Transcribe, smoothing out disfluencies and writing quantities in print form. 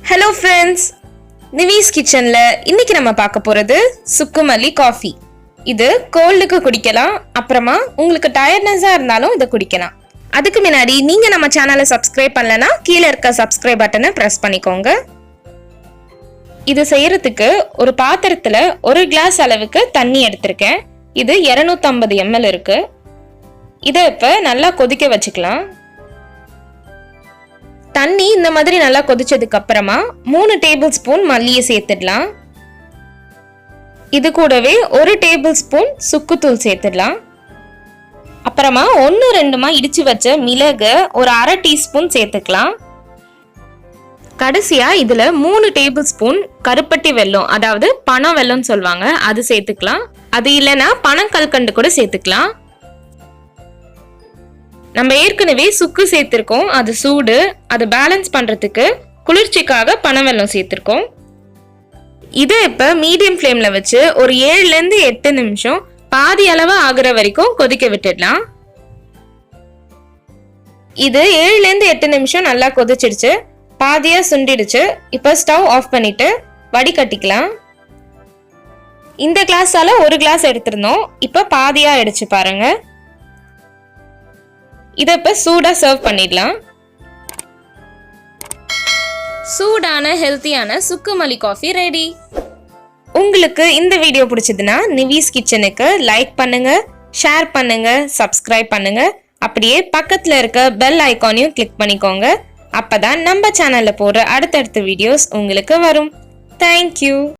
Hello friends, நிவிஸ் கிச்சன்ல இன்னைக்கு நம்ம பார்க்க போறது சுக்குமல்லி காஃபி. இது கோல்டுக்கு குடிக்கலாம், அப்புறமா உங்களுக்கு டயர்ட்னஸா இருந்தாலும் இதை குடிக்கலாம். அதுக்கு முன்னாடி நீங்க நம்ம சேனலை சப்ஸ்கிரைப் பண்ணலனா கீழே இருக்க சப்ஸ்கிரைப் பட்டனை பிரஸ் பண்ணிக்கோங்க. இது செய்யறதுக்கு ஒரு பாத்திரத்துல 1 கிளாஸ் அளவுக்கு தண்ணி எடுத்திருக்கேன். இது 250 ml இருக்கு. இதை இப்ப நல்லா கொதிக்க வச்சுக்கலாம். தண்ணி இந்த மாதிரி நல்லா கொதிச்சதுக்கு அப்புறமா 3 டேபிள் ஸ்பூன் மல்லியை சேர்த்துடலாம். இது கூடவே 1 டேபிள் ஸ்பூன் சுக்குத்தூள் சேர்த்துடலாம். அப்புறமா 1-2 இடிச்சு வச்ச மிளகு ஒரு 1/2 டீஸ்பூன் சேர்த்துக்கலாம். கடைசியா இதுல 3 டேபிள் ஸ்பூன் கருப்பட்டி வெல்லம், அதாவது பனை வெல்லம் சொல்லுவாங்க, அது சேர்த்துக்கலாம். அது இல்லைன்னா பனங்கல்கண்டு கூட சேர்த்துக்கலாம். நம்ம ஏற்கனவே சுக்கு சேர்த்திருக்கோம், அது சூடு, அது பேலன்ஸ் பண்றதுக்கு குளிர்ச்சிக்காக பனவெல்லம் சேர்த்திருக்கோம். இதை இப்ப மீடியம் ஃப்ளேம்ல வச்சு ஒரு 7-8 நிமிஷம் பாதி அளவு ஆகுற வரைக்கும் கொதிக்க விட்டுடலாம். இது 7-8 நிமிஷம் நல்லா கொதிச்சிடுச்சு, பாதியா சுண்டிடுச்சு. இப்ப ஸ்டவ் ஆஃப் பண்ணிட்டு வடிகட்டிக்கலாம். இந்த கிளாஸால 1 கிளாஸ் எடுத்திருந்தோம், இப்ப பாதியா ஆயிடுச்சு பாருங்க. இதை இப்ப சூடா சர்வ் பண்ணிடலாம். சூடான ஹெல்த்தியான சுக்குமல்லி காஃபி ரெடி. உங்களுக்கு இந்த வீடியோ பிடிச்சதுன்னா நிவிஸ் கிச்சனுக்கு லைக் பண்ணுங்க, ஷேர் பண்ணுங்க, சப்ஸ்கிரைப் பண்ணுங்க. அப்படியே பக்கத்துல இருக்க பெல் ஐகானையும் கிளிக் பண்ணிக்கோங்க. அப்பதான் நம்ம சேனல்ல போடுற அடுத்தடுத்த வீடியோஸ் உங்களுக்கு வரும். தேங்க்யூ.